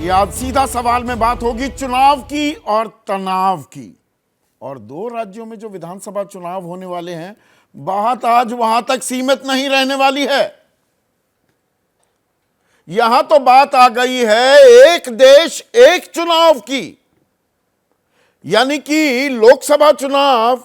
ये आज सीधा सवाल में बात होगी चुनाव की और तनाव की। और दो राज्यों में जो विधानसभा चुनाव होने वाले हैं, बात आज वहां तक सीमित नहीं रहने वाली है। यहां तो बात आ गई है एक देश एक चुनाव की, यानी कि लोकसभा चुनाव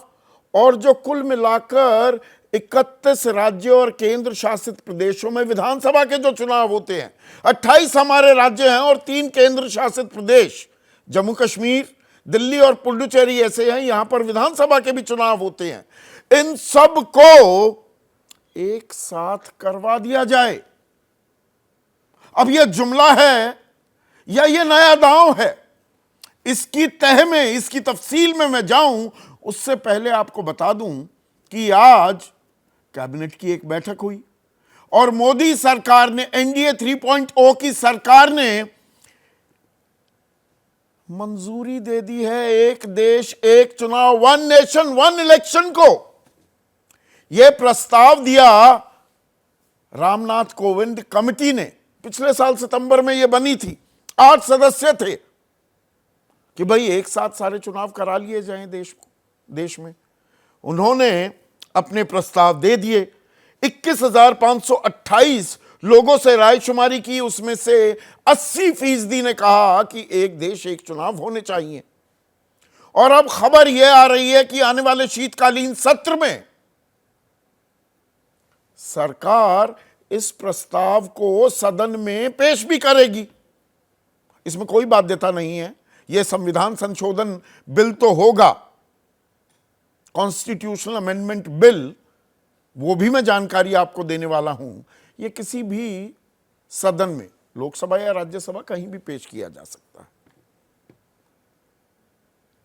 और जो कुल मिलाकर 31 राज्यों और केंद्र शासित प्रदेशों में विधानसभा के जो चुनाव होते हैं, 28 हमारे राज्य हैं और 3 केंद्र शासित प्रदेश जम्मू कश्मीर, दिल्ली और पुडुचेरी ऐसे हैं, यहां पर विधानसभा के भी चुनाव होते हैं। इन सब को एक साथ करवा दिया जाए। अब यह जुमला है या यह नया दांव है, इसकी तह में, इसकी तफसील में मैं जाऊं उससे पहले आपको बता दूं कि आज कैबिनेट की एक बैठक हुई और मोदी सरकार ने, एनडीए 3.0 की सरकार ने मंजूरी दे दी है एक देश एक चुनाव, वन नेशन वन इलेक्शन को। यह प्रस्ताव दिया रामनाथ कोविंद कमेटी ने। पिछले साल सितंबर में यह बनी थी, 8 सदस्य थे कि भाई एक साथ सारे चुनाव करा लिए जाएं देश में। उन्होंने अपने प्रस्ताव दे दिए। 21,528 लोगों से रायशुमारी की, उसमें से 80% ने कहा कि एक देश एक चुनाव होने चाहिए। और अब खबर यह आ रही है कि आने वाले शीतकालीन सत्र में सरकार इस प्रस्ताव को सदन में पेश भी करेगी। इसमें कोई बाध्यता नहीं है, यह संविधान संशोधन बिल तो होगा, कॉन्स्टिट्यूशनल अमेंडमेंट बिल, वो भी मैं जानकारी आपको देने वाला हूं। यह किसी भी सदन में, लोकसभा या राज्यसभा, कहीं भी पेश किया जा सकता है।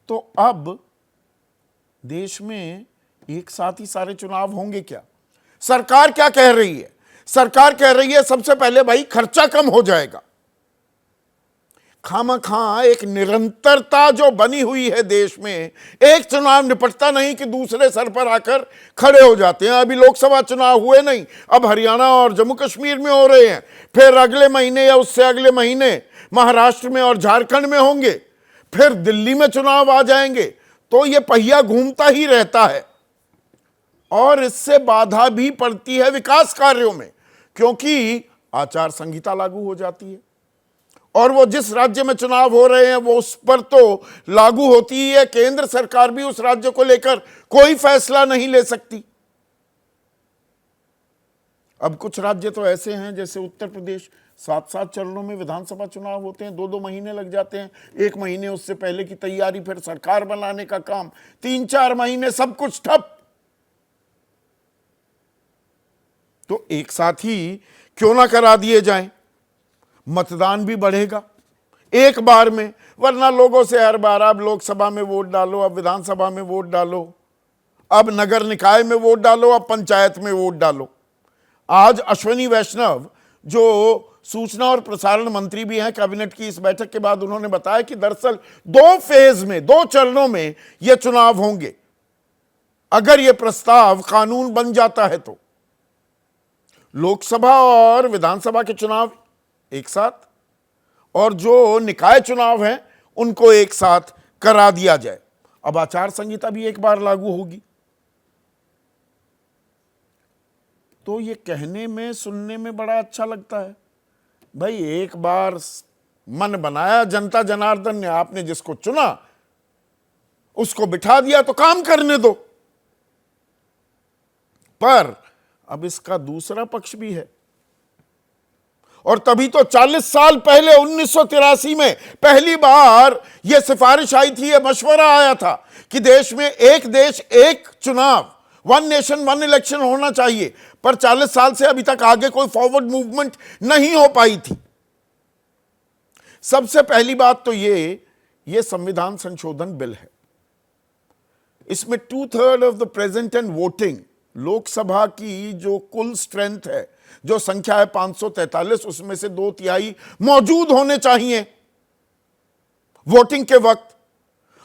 तो अब देश में एक साथ ही सारे चुनाव होंगे क्या? सरकार क्या कह रही है? सरकार कह रही है सबसे पहले भाई खर्चा कम हो जाएगा। खामखा एक निरंतरता जो बनी हुई है देश में, एक चुनाव निपटता नहीं कि दूसरे सर पर आकर खड़े हो जाते हैं। अभी लोकसभा चुनाव हुए नहीं, अब हरियाणा और जम्मू कश्मीर में हो रहे हैं, फिर अगले महीने या उससे अगले महीने महाराष्ट्र में और झारखंड में होंगे, फिर दिल्ली में चुनाव आ जाएंगे। तो यह पहिया घूमता ही रहता है और इससे बाधा भी पड़ती है विकास कार्यों में, क्योंकि आचार संहिता लागू हो जाती है और वो जिस राज्य में चुनाव हो रहे हैं वो उस पर तो लागू होती ही है। केंद्र सरकार भी उस राज्य को लेकर कोई फैसला नहीं ले सकती। अब कुछ राज्य तो ऐसे हैं जैसे उत्तर प्रदेश, 7-7 चरणों में विधानसभा चुनाव होते हैं, 2-2 महीने लग जाते हैं, 1 महीने उससे पहले की तैयारी, फिर सरकार बनाने का काम, 3-4 महीने सब कुछ ठप। तो एक साथ ही क्यों ना करा दिए जाएं, मतदान भी बढ़ेगा एक बार में। वरना लोगों से हर बार अब लोकसभा में वोट डालो, अब विधानसभा में वोट डालो, अब नगर निकाय में वोट डालो, अब पंचायत में वोट डालो। आज अश्विनी वैष्णव जो सूचना और प्रसारण मंत्री भी हैं, कैबिनेट की इस बैठक के बाद उन्होंने बताया कि दरअसल 2 फेज में, 2 चरणों में यह चुनाव होंगे। अगर यह प्रस्ताव कानून बन जाता है तो लोकसभा और विधानसभा के चुनाव एक साथ, और जो निकाय चुनाव हैं उनको एक साथ करा दिया जाए। अब आचार संहिता भी एक बार लागू होगी। तो ये कहने में, सुनने में बड़ा अच्छा लगता है भाई, एक बार मन बनाया जनता जनार्दन ने, आपने जिसको चुना उसको बिठा दिया तो काम करने दो। पर अब इसका दूसरा पक्ष भी है, और तभी तो 40 साल पहले 1983 में पहली बार यह सिफारिश आई थी, यह मशवरा आया था कि देश में एक देश एक चुनाव, वन नेशन वन इलेक्शन होना चाहिए। पर 40 साल से अभी तक आगे कोई फॉरवर्ड मूवमेंट नहीं हो पाई थी। सबसे पहली बात तो ये संविधान संशोधन बिल है। इसमें 2/3 of the present and voting, Lok Sabha की जो कुल स्ट्रेंथ है, जो संख्या है 543, उसमें से 2/3 मौजूद होने चाहिए वोटिंग के वक्त।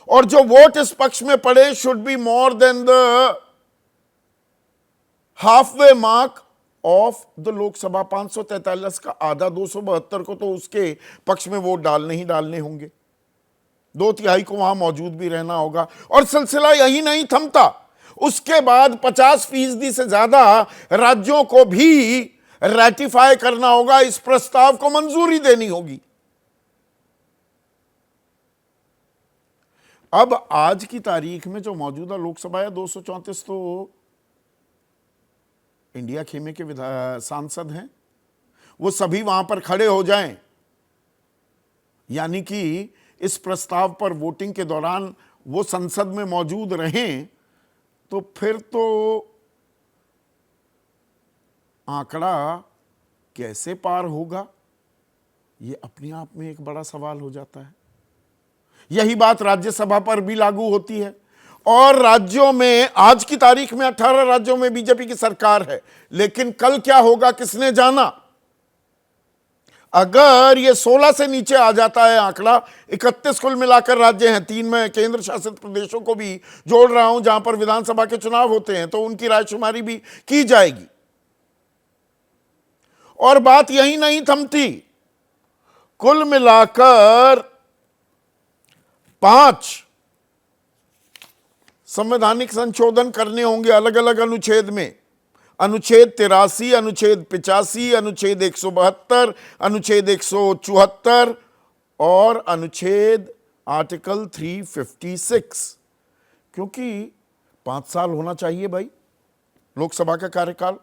और जो वोट इस पक्ष में पड़े should be more than the half way mark of the Lok Sabha 543 का आधा 272 को तो उसके पक्ष में वोट डालने ही डालने होंगे, 2/3 को वहां मौजूद भी रहना होगा। और सिलसिला यही नहीं थमता, उसके बाद 50% से ज्यादा राज्यों को भी रैटिफाई करना होगा, इस प्रस्ताव को मंजूरी देनी होगी। अब आज की तारीख में जो मौजूदा लोकसभा है 234 तो इंडिया खेमे के सांसद हैं, वो सभी वहां पर खड़े हो जाएं, यानी कि इस प्रस्ताव पर वोटिंग के दौरान वो संसद में मौजूद रहें, तो फिर तो आंकड़ा कैसे पार होगा, ये अपने आप में एक बड़ा सवाल हो जाता है। यही बात राज्यसभा पर भी लागू होती है। और राज्यों में आज की तारीख में 18 राज्यों में बीजेपी की सरकार है, लेकिन कल क्या होगा किसने जाना। अगर ये 16 से नीचे आ जाता है आंकड़ा, 31 कुल मिलाकर राज्य हैं, 3 में केंद्र शासित प्रदेशों को भी जोड़ रहा हूं जहां पर विधानसभा के चुनाव होते हैं, तो उनकी रायशुमारी भी की जाएगी। और बात यही नहीं थमती, कुल मिलाकर 5 संवैधानिक संशोधन करने होंगे अलग अलग अनुच्छेद में। अनुच्छेद 83, अनुच्छेद 85, अनुच्छेद 172, अनुच्छेद 174 और अनुच्छेद आर्टिकल 356, क्योंकि 5 साल होना चाहिए भाई लोकसभा का कार्यकाल,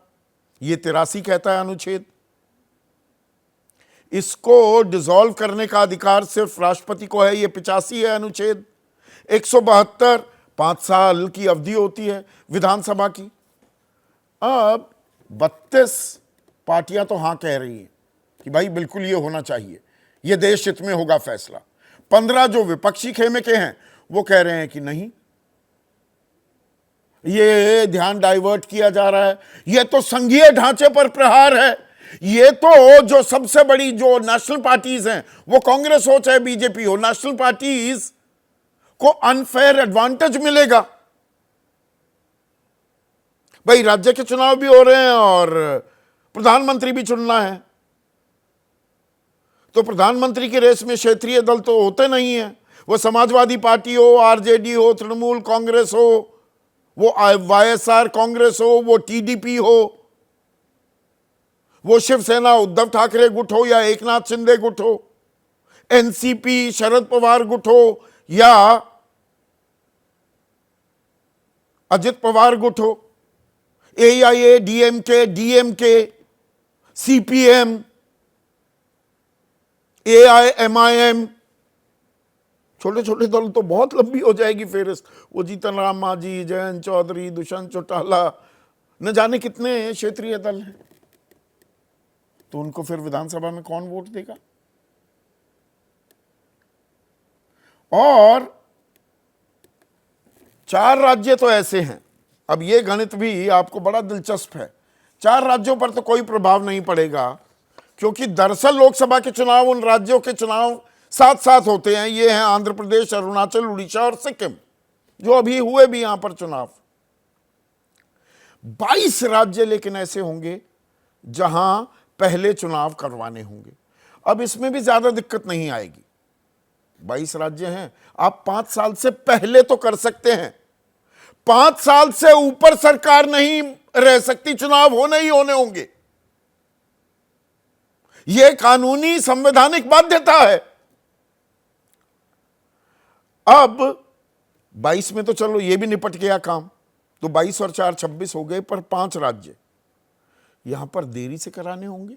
ये 83 कहता है अनुच्छेद। इसको डिसॉल्व करने का अधिकार सिर्फ राष्ट्रपति को है, ये 85 है अनुच्छेद। 172 5 साल की अवधि होती है विधानसभा की। अब 32 पार्टियां तो हां कह रही हैं कि भाई बिल्कुल ये होना चाहिए, ये देश हित में होगा फैसला। 15 जो विपक्षी खेमे के हैं वो कह रहे हैं कि नहीं, ये ध्यान डाइवर्ट किया जा रहा है, ये तो संघीय ढांचे पर प्रहार है, ये तो जो सबसे बड़ी जो नेशनल पार्टीज हैं, वो कांग्रेस हो चाहे बीजेपी हो, नेशनल पार्टीज को अनफेयर एडवांटेज मिलेगा। भाई राज्य के चुनाव भी हो रहे हैं और प्रधानमंत्री भी चुनना है, तो प्रधानमंत्री की रेस में क्षेत्रीय दल तो होते नहीं है, वो समाजवादी पार्टी हो, आरजेडी हो, तृणमूल कांग्रेस हो, वो वाईएसआर कांग्रेस हो, वो टीडीपी हो, वो शिवसेना उद्धव ठाकरे गुट हो या एकनाथ शिंदे गुट हो, एनसीपी शरद पवार गुट हो या अजित पवार गुट हो, एआईए, डीएमके, सीपीएम, एआईएमआईएम, छोटे छोटे दल तो बहुत लंबी हो जाएगी फेरिस्त। वो जीतन राम मांझी, जयंत चौधरी, दुष्यंत चौटाला, न जाने कितने क्षेत्रीय दल हैं, तो उनको फिर विधानसभा में कौन वोट देगा। और 4 राज्य तो ऐसे हैं, अब ये गणित भी आपको बड़ा दिलचस्प है। 4 राज्यों पर तो कोई प्रभाव नहीं पड़ेगा, क्योंकि दरअसल लोकसभा के चुनाव उन राज्यों के चुनाव साथ साथ होते हैं। ये हैं आंध्र प्रदेश, अरुणाचल, उड़ीसा और सिक्किम, जो अभी हुए भी यहां पर चुनाव। 22 राज्य लेकिन ऐसे होंगे जहां पहले चुनाव करवाने होंगे। अब इसमें भी ज्यादा दिक्कत नहीं आएगी, 22 राज्य हैं, आप 5 साल से पहले तो कर सकते हैं, 5 साल से ऊपर सरकार नहीं रह सकती, चुनाव होने ही होने होंगे। यह कानूनी संवैधानिक बाध्यता है। अब 22 में तो चलो ये भी निपट गया काम, तो 22 और 4 26 हो गए, पर 5 राज्य यहां पर देरी से कराने होंगे।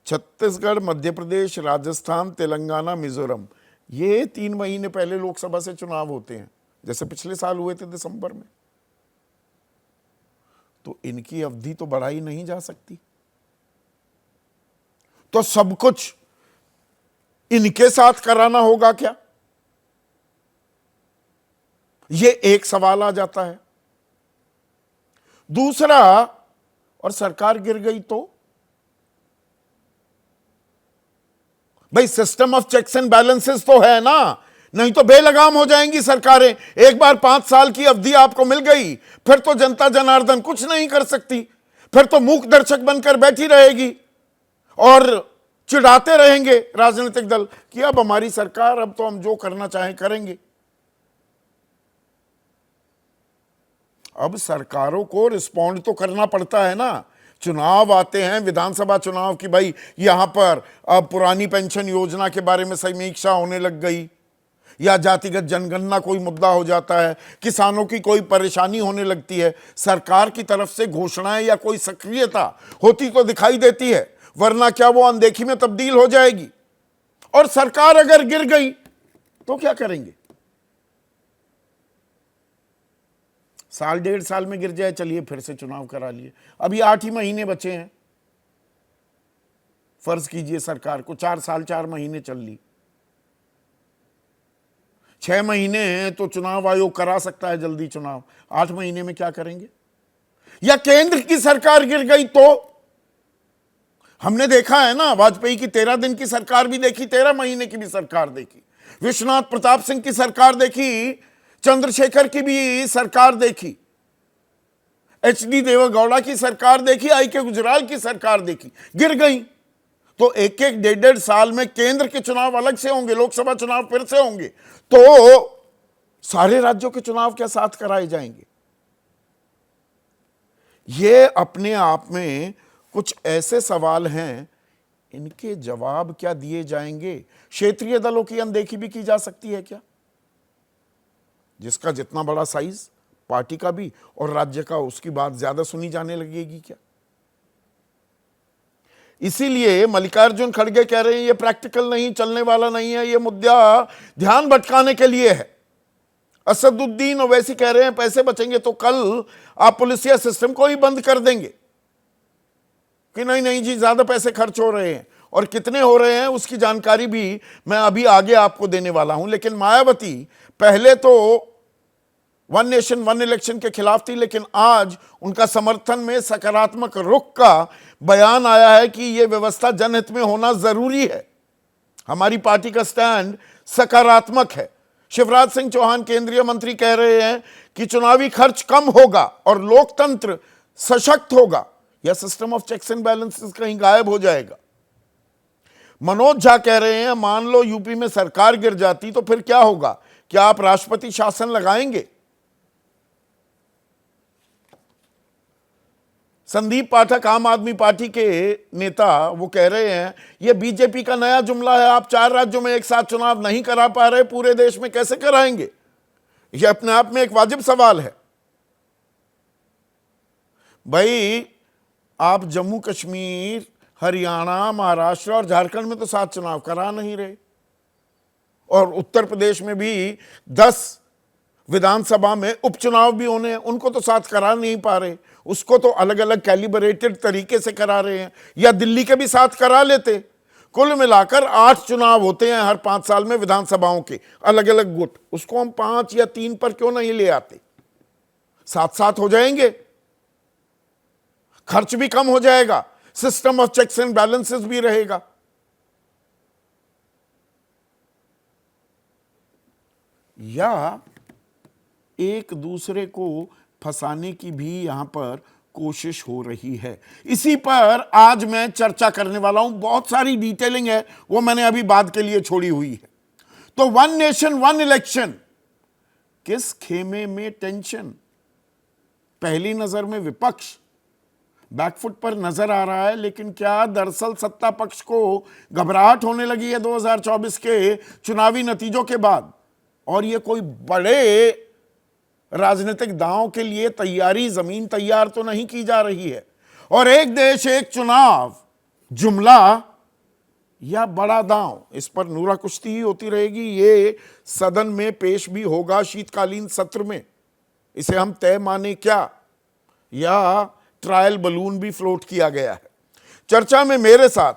छत्तीसगढ़, मध्य प्रदेश, राजस्थान, तेलंगाना, मिजोरम, ये 3 महीने पहले लोकसभा से चुनाव होते हैं, जैसे पिछले साल हुए थे दिसंबर में, तो इनकी अवधि तो बढ़ाई नहीं जा सकती। तो सब कुछ इनके साथ कराना होगा क्या, ये एक सवाल आ जाता है। दूसरा, और सरकार गिर गई तो भाई system of checks and balances तो है ना, नहीं तो बेलगाम हो जाएंगी सरकारें। एक बार 5 साल की अवधि आपको मिल गई, फिर तो जनता जनार्दन कुछ नहीं कर सकती, फिर तो मूक दर्शक बनकर बैठी रहेगी और चिढ़ाते रहेंगे राजनीतिक दल कि अब हमारी सरकार, अब तो हम जो करना चाहें करेंगे। अब सरकारों को रिस्पॉन्ड तो करना पड़ता है ना। चुनाव आते हैं, विधानसभा चुनाव की, भाई यहां पर अब पुरानी पेंशन योजना के बारे में समीक्षा होने लग गई, या जातिगत जनगणना कोई मुद्दा हो जाता है, किसानों की कोई परेशानी होने लगती है, सरकार की तरफ से घोषणाएं या कोई सक्रियता होती तो दिखाई देती है, वरना क्या वो अनदेखी में तब्दील हो जाएगी। और सरकार अगर गिर गई तो क्या करेंगे? साल डेढ़ साल में गिर जाए, चलिए फिर से चुनाव करा लिए। अभी 8 ही महीने बचे हैं। फर्ज कीजिए सरकार को 4 साल 4 महीने चल ली, 6 महीने हैं तो चुनाव आयोग करा सकता है जल्दी चुनाव। 8 महीने में क्या करेंगे? या केंद्र की सरकार गिर गई तो? हमने देखा है ना, वाजपेयी की 13 दिन की सरकार भी देखी, 13 महीने की भी सरकार देखी, विश्वनाथ प्रताप सिंह की सरकार देखी, चंद्रशेखर की भी सरकार देखी, एचडी देवेगौड़ा की सरकार देखी, आई के गुजराल की सरकार देखी, गिर गई। तो एक एक डेढ़ साल में केंद्र के चुनाव अलग से होंगे, लोकसभा चुनाव फिर से होंगे, तो सारे राज्यों के चुनाव क्या साथ कराए जाएंगे? ये अपने आप में कुछ ऐसे सवाल हैं, इनके जवाब क्या दिए जाएंगे? क्षेत्रीय दलों की अनदेखी भी की जा सकती है क्या? जिसका जितना बड़ा साइज पार्टी का भी और राज्य का, उसकी बात ज्यादा सुनी जाने लगेगी क्या? इसीलिए मल्लिकार्जुन खड़गे कह रहे हैं ये प्रैक्टिकल नहीं, चलने वाला नहीं है, ये मुद्दा ध्यान भटकाने के लिए है। असदुद्दीन ओवैसी कह रहे हैं पैसे बचेंगे तो कल आप पुलिसिया सिस्टम को ही बंद कर देंगे कि नहीं नहीं जी, ज्यादा पैसे खर्च हो रहे हैं, और कितने हो रहे हैं उसकी जानकारी भी मैं अभी आगे आपको देने वाला हूं। लेकिन मायावती पहले तो वन नेशन वन इलेक्शन के खिलाफ थी, लेकिन आज उनका समर्थन में सकारात्मक रुख का बयान आया है कि यह व्यवस्था जनहित में होना जरूरी है। हमारी पार्टी का स्टैंड सकारात्मक है। शिवराज सिंह चौहान केंद्रीय मंत्री कह रहे हैं कि चुनावी खर्च कम होगा और लोकतंत्र सशक्त होगा, या system of checks and balances कहीं गायब हो जाएगा। मनोज झा कह रहे हैं मान लो यूपी में सरकार गिर जाती तो फिर क्या होगा, क्या आप राष्ट्रपति शासन लगाएंगे? संदीप पाठक आम आदमी पार्टी के नेता, वो कह रहे हैं ये बीजेपी का नया जुमला है, आप 4 राज्यों में एक साथ चुनाव नहीं करा पा रहे, पूरे देश में कैसे कराएंगे? ये अपने आप में एक वाजिब सवाल है। भाई आप जम्मू कश्मीर, हरियाणा, महाराष्ट्र और झारखंड में तो साथ चुनाव करा नहीं रहे, और उत्तर प्रदेश में भी 10 विधानसभा में उपचुनाव भी होने हैं, उनको तो साथ करा नहीं पा रहे, उसको तो अलग अलग कैलिब्रेटेड तरीके से करा रहे हैं, या दिल्ली के भी साथ करा लेते। कुल मिलाकर 8 चुनाव होते हैं हर 5 साल में विधानसभाओं के, अलग अलग गुट, उसको हम 5 या 3 पर क्यों नहीं ले आते? साथ साथ हो जाएंगे, खर्च भी कम हो जाएगा, system of checks and balances भी रहेगा। या एक दूसरे को फंसाने की भी यहां पर कोशिश हो रही है। इसी पर आज मैं चर्चा करने वाला हूं, बहुत सारी डिटेलिंग है, वो मैंने अभी बाद के लिए छोड़ी हुई है। तो वन नेशन वन इलेक्शन, किस खेमे में टेंशन? पहली नजर में विपक्ष बैकफुट पर नजर आ रहा है, लेकिन क्या दरअसल सत्ता पक्ष को घबराहट होने लगी है 2024 के चुनावी नतीजों के बाद, और ये कोई बड़े राजनीतिक दांव के लिए तैयारी, जमीन तैयार तो नहीं की जा रही है? और एक देश एक चुनाव जुमला या बड़ा दांव, इस पर नूरा कुश्ती ही होती रहेगी। ये सदन में पेश भी होगा शीतकालीन सत्र में, इसे हम तय माने क्या, या ट्रायल बलून भी फ्लोट किया गया है। चर्चा में मेरे साथ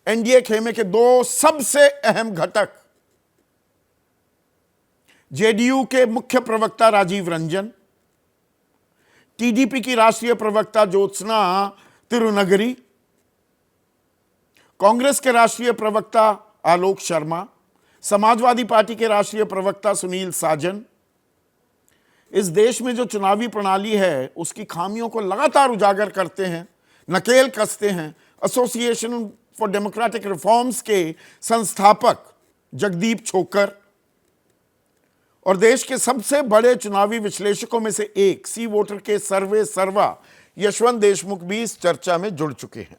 एनडीए खेमे के 2 सबसे अहम घटक, जेडीयू के मुख्य प्रवक्ता राजीव रंजन, टीडीपी की राष्ट्रीय प्रवक्ता ज्योत्सना तिरुनगरी, कांग्रेस के राष्ट्रीय प्रवक्ता आलोक शर्मा, समाजवादी पार्टी के राष्ट्रीय प्रवक्ता सुनील साजन, इस देश में जो चुनावी प्रणाली है उसकी खामियों को लगातार उजागर करते हैं, नकेल कसते हैं। एसोसिएशन फॉर डेमोक्रेटिक रिफॉर्म्स के संस्थापक जगदीप छोकर और देश के सबसे बड़े चुनावी विश्लेषकों में से एक सी वोटर के सर्वे सर्वा यशवंत देशमुख भी इस चर्चा में जुड़ चुके हैं।